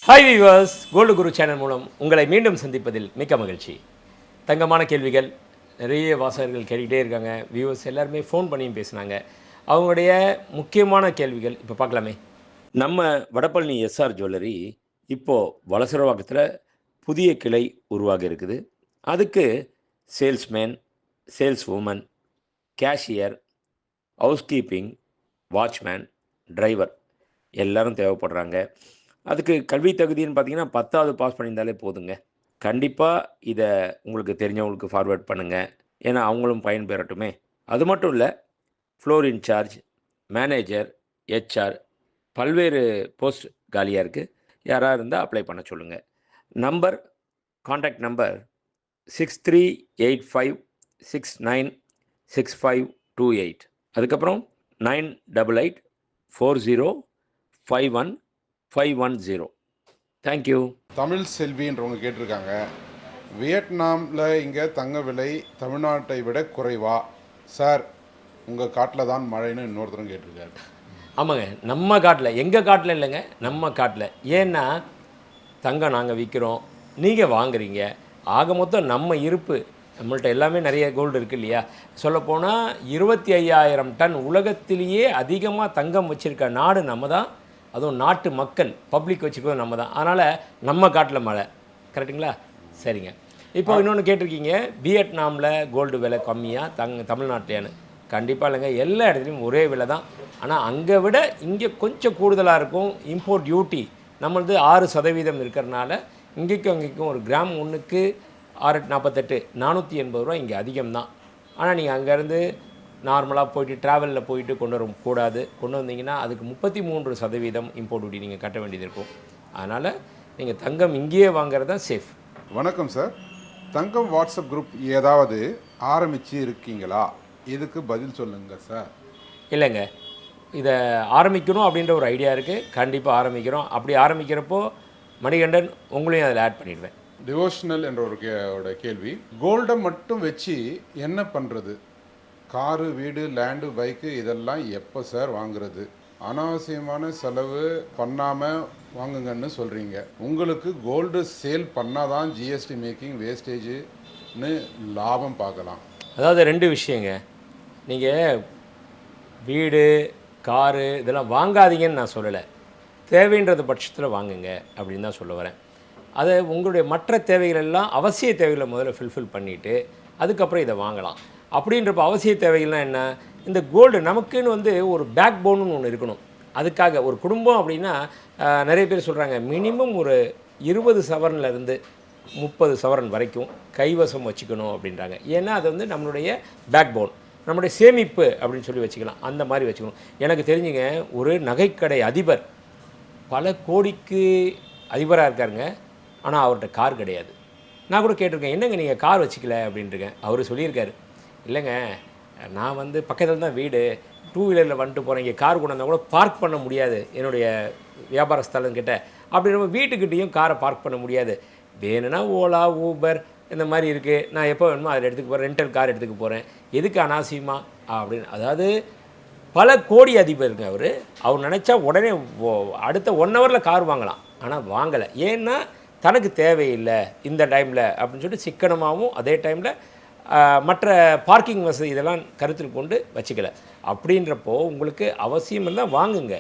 Hi viewers, gold குரு channel மூலம் உங்களை மீண்டும் சந்திப்பதில் மிக்க மகிழ்ச்சி. தங்கமான கேள்விகள் நிறைய வாசகர்கள் கேட்டுக்கிட்டே இருக்காங்க. வியூவர்ஸ் எல்லாருமே ஃபோன் பண்ணியும் பேசுனாங்க. அவங்களுடைய முக்கியமான கேள்விகள் இப்போ பார்க்கலாமே. நம்ம வடபழனி எஸ்ஆர் ஜுவல்லரி இப்போது வளசரவாக்கத்தில் புதிய கிளை உருவாகி இருக்குது. அதுக்கு salesman, sales woman, cashier, housekeeping, watchman, driver எல்லாரும் தேவைப்படுறாங்க. அதுக்கு கல்வி தகுதின்னு பார்த்தீங்கன்னா 10வது பாஸ் பண்ணியிருந்தாலே போதுங்க. கண்டிப்பாக இதை உங்களுக்கு தெரிஞ்சவங்களுக்கு ஃபார்வேர்ட் பண்ணுங்கள். ஏன்னா அவங்களும் பயன்பெறட்டுமே. அது மட்டும் இல்லை, ஃப்ளோர் இன்சார்ஜ், மேனேஜர், ஹெச்ஆர் பல்வேறு போஸ்ட் காலியாக இருக்குது. யாராக இருந்தால் அப்ளை பண்ண சொல்லுங்கள். Number, contact number 6385696528. அதுக்கப்புறம் 9884051510. தேங்க்யூ. தமிழ் செல்வின்றவங்க கேட்டிருக்காங்க, வியட்நாமில் இங்கே தங்க விலை தமிழ்நாட்டை விட குறைவா சார்? உங்கள் காட்டில் தான் மழைன்னு இன்னொருத்தரும் கேட்டிருக்காரு. ஆமாங்க, நம்ம காட்டில், எங்கள் காட்டில் இல்லைங்க, நம்ம காட்டில். ஏன்னா தங்கம் நாங்கள் விற்கிறோம், நீங்கள் வாங்குறீங்க. ஆக மொத்தம் நம்ம இருப்பு, நம்மள்ட்ட எல்லாமே நிறைய கோல்டு இருக்குது இல்லையா. சொல்லப்போனால் 25,000 டன் உலகத்திலேயே அதிகமாக தங்கம் வச்சுருக்க நாடு நம்ம தான். அதுவும் நாட்டு மக்கள் பப்ளிக் வச்சுக்கிறது நம்ம தான். அதனால் நம்ம காட்டில் மழை. கரெக்டுங்களா? சரிங்க. இப்போ இன்னொன்று கேட்டிருக்கீங்க, வியட்நாமில் கோல்டு விலை கம்மியாக தமிழ்நாட்டிலேயான்னு. கண்டிப்பாக இல்லைங்க, எல்லா இடத்துலையும் ஒரே விலை தான். ஆனால் அங்கே விட இங்கே கொஞ்சம் கூடுதலாக இருக்கும். இம்போர்ட் டியூட்டி நம்மளது 6% இருக்கிறனால இங்கேக்கும் அங்கேக்கும் ஒரு கிராம் ஒன்றுக்கு 6.48 480 ரூபா இங்கே அதிகம்தான். ஆனால் நீங்கள் அங்கேருந்து நார்மலாக போயிட்டு ட்ராவலில் போயிட்டு கொண்டு வரக்கூடாது. கொண்டு வந்தீங்கன்னா அதுக்கு 33% இம்போர்ட் டியூட்டி நீங்கள் கட்ட வேண்டியது இருக்கும். அதனால் நீங்கள் தங்கம் இங்கேயே வாங்குறது தான் சேஃப். வணக்கம் சார், தங்கம் வாட்ஸ்அப் குரூப் ஏதாவது ஆரம்பித்து இருக்கீங்களா? இதுக்கு பதில் சொல்லுங்கள் சார். இல்லைங்க, இதை ஆரம்பிக்கணும் அப்படின்ற ஒரு ஐடியா இருக்குது. கண்டிப்பாக ஆரம்பிக்கிறோம். அப்படி ஆரம்பிக்கிறப்போ மணிகண்டன் உங்களையும் அதில் ஆட் பண்ணிடுவேன். டிவோஷனல் என்ற ஒரு கேள்வி, கோல்டை மட்டும் வச்சு என்ன பண்ணுறது? காரு, வீடு, லேண்டு, பைக்கு இதெல்லாம் எப்போ சார் வாங்குறது? அனாவசியமான செலவு பண்ணாமல் வாங்குங்கன்னு சொல்கிறீங்க. உங்களுக்கு கோல்டு சேல் பண்ணால் தான் ஜிஎஸ்டி மேக்கிங் வேஸ்டேஜுன்னு லாபம் பார்க்கலாம். அதாவது 2 விஷயங்க. நீங்கள் வீடு, காரு இதெல்லாம் வாங்காதீங்கன்னு நான் சொல்லலை. தேவைன்றது பட்சத்தில் வாங்குங்க அப்படின்னு தான் சொல்ல வரேன். அதை உங்களுடைய மற்ற தேவைகள் எல்லாம் அவசிய தேவைகளை முதல்ல ஃபில்ஃபில் பண்ணிவிட்டு அதுக்கப்புறம் இதை வாங்கலாம். அப்படின்றப்ப அவசிய தேவைகள்லாம் என்ன? இந்த கோல்டு நமக்குன்னு ஒரு பேக் போனுன்னு ஒன்று இருக்கணும். அதுக்காக ஒரு குடும்பம் அப்படின்னா நிறைய பேர் சொல்கிறாங்க, மினிமம் ஒரு 20 சவரன்லேருந்து 30 சவரன் வரைக்கும் கைவசம் வச்சுக்கணும் அப்படின்றாங்க. ஏன்னா அது நம்மளுடைய பேக் போன், நம்மளுடைய சேமிப்பு அப்படின்னு சொல்லி வச்சுக்கலாம். அந்த மாதிரி வச்சுக்கணும். எனக்கு தெரிஞ்சுங்க, ஒரு நகைக்கடை அதிபர் பல கோடிக்கு அதிபராக இருக்காருங்க. ஆனால் அவர்கிட்ட கார் கிடையாது. நான் கூட கேட்டிருக்கேன், என்னங்க நீங்கள் கார் வச்சுக்கல அப்படின்ட்டுருக்கேன். அவர் சொல்லியிருக்காரு, இல்லைங்க நான் பக்கத்தில் தான் வீடு, 2 வீலரில் வந்துட்டு போகிறேன், இங்கே கார் கொண்டு வந்தால் கூட பார்க் பண்ண முடியாது என்னுடைய வியாபார ஸ்தலங்கிட்ட. அப்படின்ற வீட்டுக்கிட்டேயும் காரை பார்க் பண்ண முடியாது. வேணும்னா ஓலா, ஊபர் இந்த மாதிரி இருக்குது, நான் எப்போ வேணுமோ அதில் எடுத்துக்க போகிறேன், ரெண்டல் கார் எடுத்துக்க போகிறேன், எதுக்கு அனாவசியமா அப்படின்னு. அதாவது பல கோடி அதிபருங்க அவர். அவர் நினச்சா உடனே அடுத்த 1 ஹவரில் கார் வாங்கலாம். ஆனால் வாங்கலை. ஏன்னா தனக்கு தேவையில்லை இந்த டைமில் அப்படின்னு சொல்லிட்டு சிக்கனமாகவும் அதே டைமில் மற்ற பார்க்கிங் வசதி இதெல்லாம் கருத்தில் கொண்டு வச்சுக்கல. அப்படின்றப்போ உங்களுக்கு அவசியம் இல்லை, வாங்குங்க.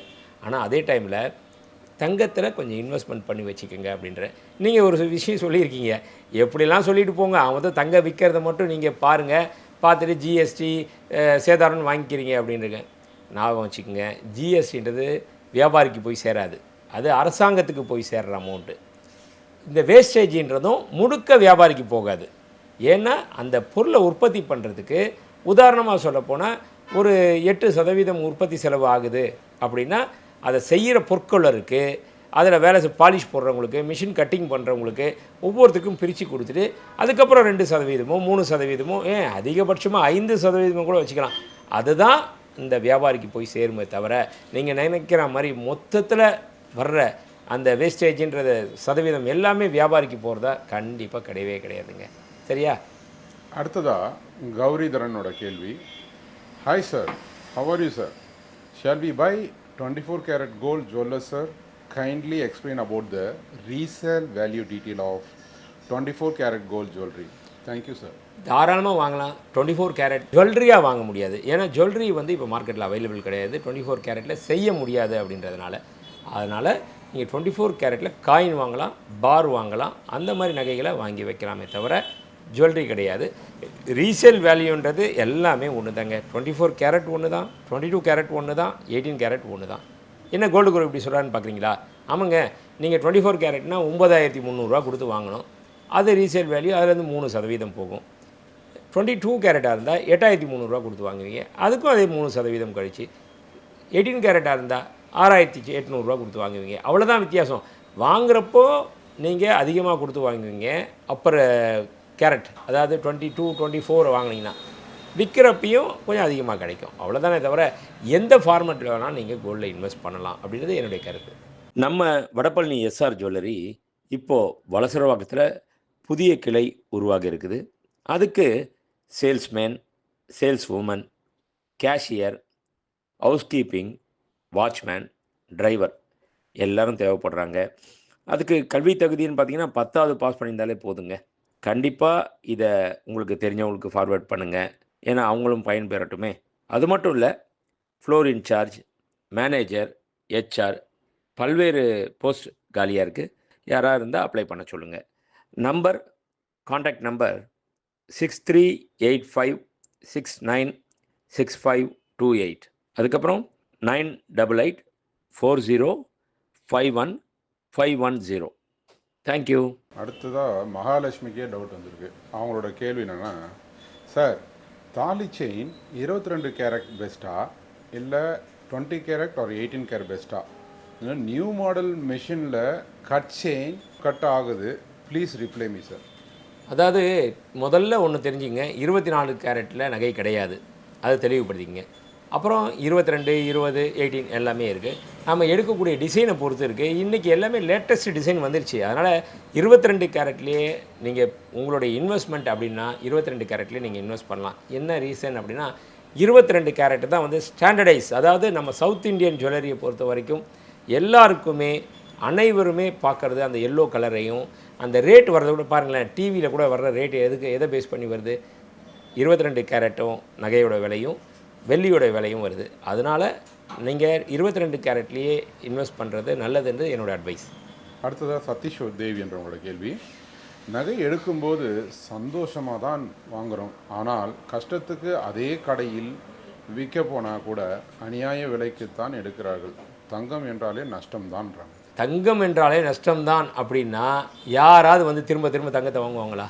ஆனால் அதே டைமில் தங்கத்தில் கொஞ்சம் இன்வெஸ்ட்மெண்ட் பண்ணி வச்சுக்கோங்க அப்படின்ற. நீங்கள் ஒரு விஷயம் சொல்லியிருக்கீங்க, எப்படிலாம் சொல்லிட்டு போங்க, அவன் தங்க விற்கிறத மட்டும் நீங்கள் பாருங்கள், பார்த்துட்டு ஜிஎஸ்டி சேதாரம்னு வாங்கிக்கிறீங்க அப்படின்றங்க. ஞாபகம் வச்சுக்கோங்க, ஜிஎஸ்டின்றது வியாபாரிக்கு போய் சேராது, அது அரசாங்கத்துக்கு போய் சேர்கிற அமௌண்ட்டு. இந்த வேஸ்டேஜின்றதும் முழுக்க வியாபாரிக்கு போகாது. ஏன்னா அந்த பொருளை உற்பத்தி பண்ணுறதுக்கு உதாரணமாக சொல்லப்போனால் ஒரு 8% உற்பத்தி செலவு ஆகுது அப்படின்னா அதை செய்கிற பொருட்களுக்கு, அதில் வேலை பாலிஷ் போடுறவங்களுக்கு, மிஷின் கட்டிங் பண்ணுறவங்களுக்கு ஒவ்வொருத்துக்கும் பிரித்து கொடுத்துட்டு அதுக்கப்புறம் 2%, 3%, ஏன் அதிகபட்சமாக 5% கூட வச்சுக்கலாம். அதுதான் இந்த வியாபாரிக்கு போய் சேருமே தவிர, நீங்கள் நினைக்கிற மாதிரி மொத்தத்தில் வர்ற அந்த வேஸ்டேஜின்றது சதவீதம் எல்லாமே வியாபாரிக்கு போகிறதா கண்டிப்பாக கிடையவே கிடையாதுங்க. சரியா? அடுத்ததாக கௌரிதரனோட கேள்வி, hi sir, how are you sir? Shall we buy 24 carat gold jeweller sir? kindly explain about the resale value detail of 24 karat gold jewelry. Thank you, sir. தாராளமாக வாங்கலாம். 24 கேரட் ஜுவல்லரியாக வாங்க முடியாது. ஏன்னா ஜுவல்லரி வந்து இப்போ மார்க்கெட்டில் அவைலபிள் கிடையாது. 24 கேரட்டில் செய்ய முடியாது அப்படின்றதுனால. அதனால் நீங்கள் 24 கேரட்டில் காயின் வாங்கலாம், பார் வாங்கலாம், அந்த மாதிரி நகைகளை வாங்கி வைக்கலாமே தவிர ஜுவல்லரி கிடையாது. ரீசேல் வேல்யூன்றது எல்லாமே ஒன்று தாங்க. 24 கேரட் ஒன்று தான், 22 கேரட் ஒன்று தான், 18 கேரட் ஒன்று தான். என்ன கோல்டு குரூப் இப்படி சொல்கிறான்னு பார்க்குறீங்களா? ஆமாங்க, நீங்கள் 24 கேரட்னா 9300 கொடுத்து வாங்கணும். அது ரீசேல் வேல்யூ அதுலேருந்து 3% போகும். 22 கேரட்டாக இருந்தால் 8300 கொடுத்து வாங்குவீங்க, அதுக்கும் அதே 3% கழிச்சு. 18 கேரட்டாக இருந்தால் 6800 கொடுத்து வாங்குவீங்க. அவ்வளோதான் வித்தியாசம். வாங்குறப்போ நீங்கள் அதிகமாக கொடுத்து வாங்குவீங்க. அப்புறம் கேரட் அதாவது 22 24 வாங்கினீங்கன்னா விற்கிறப்பையும் கொஞ்சம் அதிகமாக கிடைக்கும். அவ்வளோதானே தவிர எந்த ஃபார்மேட்டில் வேணால் நீங்கள் கோல்டில் இன்வெஸ்ட் பண்ணலாம் அப்படின்றது என்னுடைய கருத்து. நம்ம வடபழனி எஸ்ஆர் ஜுவல்லரி இப்போது வலசரவாக்கத்தில் புதிய கிளை உருவாகி இருக்குது. அதுக்கு salesman, sales woman, cashier, housekeeping, watchman, driver எல்லோரும் தேவைப்படுறாங்க. அதுக்கு கல்வி தகுதின்னு பார்த்தீங்கன்னா 10வது பாஸ் பண்ணியிருந்தாலே போதுங்க. கண்டிப்பாக இதை உங்களுக்கு தெரிஞ்சவங்களுக்கு ஃபார்வேர்ட் பண்ணுங்கள். ஏன்னா அவங்களும் பயன் பெறட்டுமே. அது மட்டும் இல்லை, ஃப்ளோர் இன்சார்ஜ், மேனேஜர், ஹெச்ஆர் பல்வேறு போஸ்ட் காலியாக இருக்குது. யாராக இருந்தால் அப்ளை பண்ண சொல்லுங்கள். Number, contact number 6385696528. அதுக்கப்புறம் 9884051510. தேங்க்யூ. அடுத்ததாக மகாலட்சுமிக்கே டவுட் வந்திருக்கு. அவங்களோட கேள்வி என்னென்னா, சார் தாலி செயின் 22 கேரட் பெஸ்ட்டா இல்லை 20 கேரட் ஒரு 18 கேரட் பெஸ்ட்டா? நியூ மாடல் மெஷினில் கட் செயின் கட் ஆகுது, ப்ளீஸ் ரிப்ளை மீ சார். அதாவது முதல்ல ஒன்று தெரிஞ்சுங்க, 24 கேரட்டில் நகை கிடையாது, அதை தெளிவுபடுத்திங்க. அப்புறம் 22, 20, 18 எல்லாமே இருக்குது. நம்ம எடுக்கக்கூடிய டிசைனை பொறுத்து இருக்குது. இன்றைக்கி எல்லாமே லேட்டஸ்ட் டிசைன் வந்துருச்சு. அதனால் 22 கேரட்லேயே நீங்கள் உங்களுடைய இன்வெஸ்ட்மெண்ட் அப்படின்னா 22 கேரட்லேயே நீங்கள் இன்வெஸ்ட் பண்ணலாம். என்ன ரீசன் அப்படின்னா 22 கேரட்டு தான் வந்து ஸ்டாண்டர்டைஸ். அதாவது நம்ம சவுத் இந்தியன் ஜுவல்லரியை பொறுத்த வரைக்கும் எல்லாருக்குமே அனைவருமே பார்க்குறது அந்த எல்லோ கலரையும் அந்த ரேட் வர்றதை கூட பாருங்களேன். டிவியில் கூட வர்ற ரேட்டு எதை பேஸ் பண்ணி வருது? 22 கேரட்டும் நகையோட விலையும் வெள்ளியோட விலையும் வருது. அதனால் நீங்கள் 22 கேரட்லேயே இன்வெஸ்ட் பண்ணுறது நல்லதுன்றது என்னோடய அட்வைஸ். அடுத்ததாக சதீஷ் தேவி என்றவங்களோட கேள்வி, நகை எடுக்கும்போது சந்தோஷமாக தான் வாங்குகிறோம், ஆனால் கஷ்டத்துக்கு அதே கடையில் விற்க போனால் கூட அநியாய விலைக்குத்தான் எடுக்கிறார்கள். தங்கம் என்றாலே நஷ்டம்தான்றாங்க. தங்கம் என்றாலே நஷ்டம்தான் அப்படின்னா யாராவது வந்து திரும்ப திரும்ப தங்கத்தை வாங்குவாங்களா?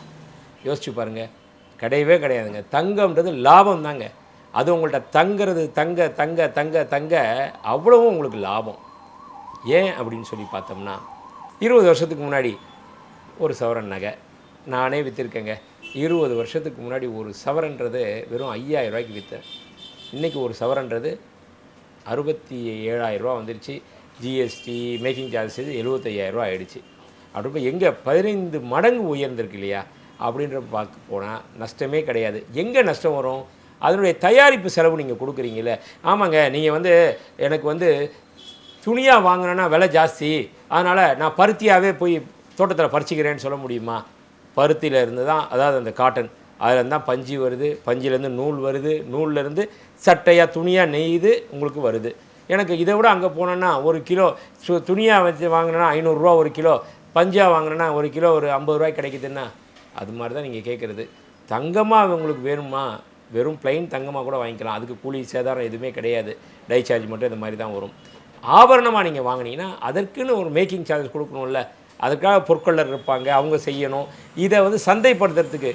யோசிச்சு பாருங்கள். கிடையவே கிடையாதுங்க. தங்கம்ன்றது லாபம் தாங்க. அது உங்கள்கிட்ட தங்கிறது தங்க தங்க தங்க தங்க அவ்வளவும் உங்களுக்கு லாபம். ஏன் அப்படின்னு சொல்லி பார்த்தோம்னா 20 வருஷத்துக்கு முன்னாடி ஒரு சவரன் நகை நானே விற்றுருக்கேங்க. 20 வருஷத்துக்கு முன்னாடி ஒரு சவரன்றது வெறும் 5000 ரூபாய்க்கு விற்றேன். இன்றைக்கி ஒரு சவரன்றது 67,000 ரூபா வந்துருச்சு. ஜிஎஸ்டி மேக்கிங் சார்ஜஸ் 75,000 ரூபா ஆகிடுச்சு. அப்படி எங்கே 15 மடங்கு உயர்ந்திருக்கு இல்லையா? அப்படின்ற பார்க்க போனால் நஷ்டமே கிடையாது. எங்கே நஷ்டம் வரும்? அதனுடைய தயாரிப்பு செலவு நீங்கள் கொடுக்குறீங்கள. ஆமாங்க, நீங்கள் வந்து எனக்கு வந்து துணியாக வாங்கினேன்னா விலை ஜாஸ்தி, அதனால் நான் பருத்தியாகவே போய் தோட்டத்தில் பறிச்சிக்கிறேன்னு சொல்ல முடியுமா? பருத்தியில் இருந்து தான், அதாவது அந்த காட்டன் அதில் தான் பஞ்சு வருது, பஞ்சிலேருந்து நூல் வருது, நூல்லேருந்து சட்டையாக துணியாக நெய்து உங்களுக்கு வருது. எனக்கு இதை விட அங்கே போனேன்னா ஒரு கிலோ துணியாக வச்சு வாங்கினேன்னா 500 ரூபா ஒரு கிலோ, பஞ்சாக வாங்கினேன்னா ஒரு கிலோ ஒரு 50 ரூபாய்க்கு கிடைக்குதுன்னா அது மாதிரி தான் நீங்கள் கேட்குறது. தங்கமாக உங்களுக்கு வேணுமா? வெறும் பிளைன் தங்கமாக கூட வாங்கிக்கலாம். அதுக்கு கூலி சேதாரம் எதுவுமே கிடையாது. டை சார்ஜ் மட்டும் இந்த மாதிரி தான் வரும். ஆபரணமாக நீங்கள் வாங்கினீங்கன்னா அதற்குன்னு ஒரு மேக்கிங் சார்ஜ் கொடுக்கணும்ல. அதுக்காக பொற்கொள்ளர் இருப்பாங்க, அவங்க செய்யணும். இதை வந்து சந்தைப்படுத்துறதுக்கு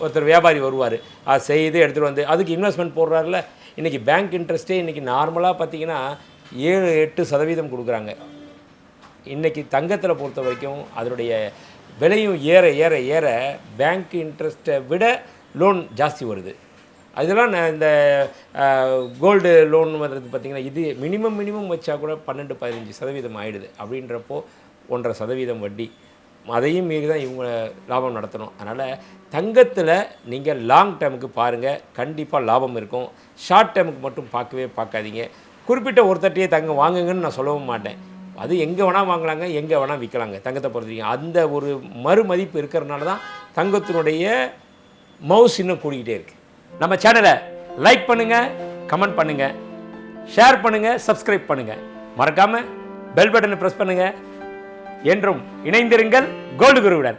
ஒருத்தர் வியாபாரி வருவார், அதை செய்து எடுத்துகிட்டு வந்து அதுக்கு இன்வெஸ்ட்மெண்ட் போடுறாருல. இன்றைக்கி பேங்க் இன்ட்ரெஸ்ட்டே இன்றைக்கி நார்மலாக பார்த்தீங்கன்னா 7-8% கொடுக்குறாங்க. இன்றைக்கி தங்கத்தில் பொறுத்த வரைக்கும் அதனுடைய விலையும் ஏற ஏற ஏற பேங்க் இன்ட்ரெஸ்ட்டை விட லோன் ஜாஸ்தி வருது. அதெல்லாம் இந்த கோல்டு லோன் வர்றது பார்த்திங்கன்னா இது மினிமம் வச்சா கூட 12-15% ஆகிடுது. அப்படின்றப்போ 1.5% வட்டி, அதையும் மீறி தான் இவங்க லாபம் நடத்தணும். அதனால் தங்கத்தில் நீங்கள் லாங் டேர்முக்கு பாருங்கள், கண்டிப்பாக லாபம் இருக்கும். ஷார்ட் டேர்முக்கு மட்டும் பார்க்காதீங்க. குறிப்பிட்ட ஒருத்தட்டையே தங்கம் வாங்குங்கன்னு நான் சொல்லவும் மாட்டேன். அது எங்கே வேணால் வாங்கலாங்க, எங்கே வேணால் விற்கலாங்க தங்கத்தை பொறுத்தவரைக்கும். அந்த ஒரு மறுமதிப்பு இருக்கிறதுனால தான் தங்கத்தினுடைய மவுஸ் இன்னும் கூடிக்கிட்டே இருக்குது. நம்ம சேனலை லைக் பண்ணுங்கள், கமெண்ட் பண்ணுங்கள், ஷேர் பண்ணுங்கள், சப்ஸ்கிரைப் பண்ணுங்கள். மறக்காமல் பெல் பட்டனை ப்ரெஸ் பண்ணுங்கள். என்றும் இணைந்திருங்கள் கோல்டு குருவுடன்.